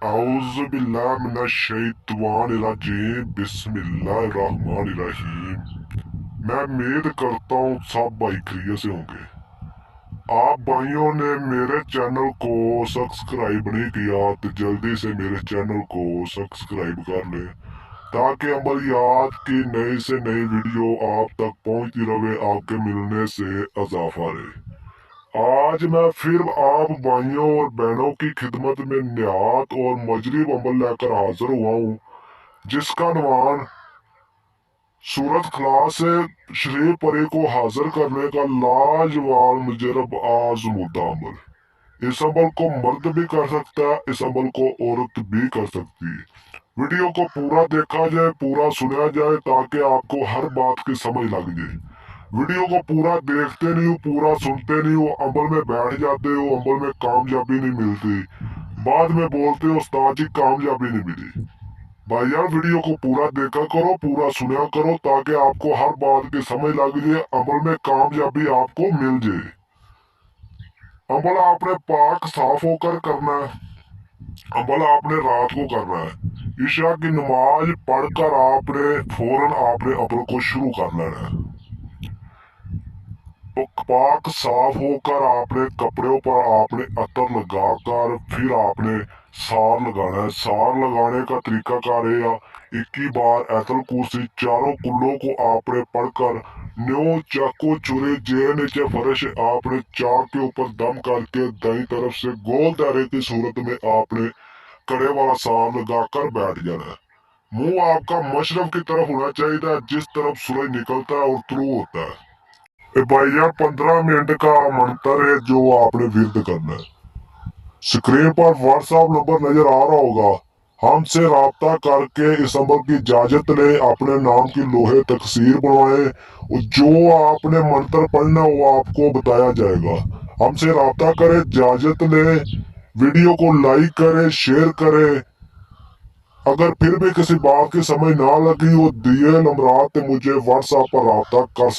औज़ु बिल्लाहि मिनश्शैतानिर्रजीम बिस्मिल्लाहिर्रहमानिर्रहीम। मैं उम्मीद करता हूँ सब भाई खैरियत से होंगे। आप भाइयों ने मेरे चैनल को सब्सक्राइब नहीं किया तो जल्दी से मेरे चैनल को सब्सक्राइब कर ले ताकि अमलियात की नई से नई वीडियो आप तक पहुंचती रहे, आपके मिलने से इजाफा रहे। आज मैं फिर आप भाइयों और बहनों की खिदमत में निहात और मजरीब अमल लेकर हाजिर हुआ हूँ, जिसका नवान सूरत खलास से शरीफ परे को हाजिर करने का लाजवाब मुजरब आजमुद्दा अमल। इस अमल को मर्द भी कर सकता है, इस अमल को औरत भी कर सकती है। वीडियो को पूरा देखा जाए, पूरा सुना जाए ताकि आपको हर बात की समझ लग जाए। वीडियो को पूरा देखते नहीं हो, पूरा सुनते नहीं हो, अमल में बैठ जाते हो, अमल में कामयाबी नहीं मिलती, बाद में बोलते हो उस्ताद जी कामयाबी नहीं मिली। भाई यार वीडियो को पूरा देखा करो, पूरा सुना करो ताकि आपको हर बात की समझ लग जाए, अमल में कामयाबी आपको मिल जाए। अमल आपने पाक साफ होकर करना है। अमल आपने रात को करना है। ईशा की नमाज पढ़कर आपने फौरन आपने अमल को शुरू कर लेना है। तो पाक साफ होकर आपने कपड़ों पर आपने अतर लगाकर फिर आपने सार लगाना है। सार लगाने का तरीका कार है, 21 बार ऐतल कुर्सी चारों कुल्लों को आपने पढ़कर न्यो चाको चुरे जे नीचे फर्श आपने चाक के ऊपर दम करके दाई तरफ से गोल दायरे की सूरत में आपने कड़े वाला सार लगाकर बैठ जाना है। मुंह आपका मशरफ की तरफ होना चाहिए, जिस तरफ सूरज निकलता है और तुलू होता है। भैया 15 मिनट का मंत्र है जो आपने विरद करना है। स्क्रीन पर व्हाट्सएप नंबर नजर आ रहा होगा, हमसे राब्ता करके इस अमल की इजाजत ले, अपने नाम की लोहे तकसीर बनवाए और जो आपने मंत्र पढ़ना वो आपको बताया जाएगा। हमसे राब्ता करे, इजाजत ले, वीडियो को लाइक करे, शेयर करे। अगर फिर भी किसी बात की समझ ना लगी वो दिए नंबरात मुझे व्हाट्सएप पर राब्ता कर सकते।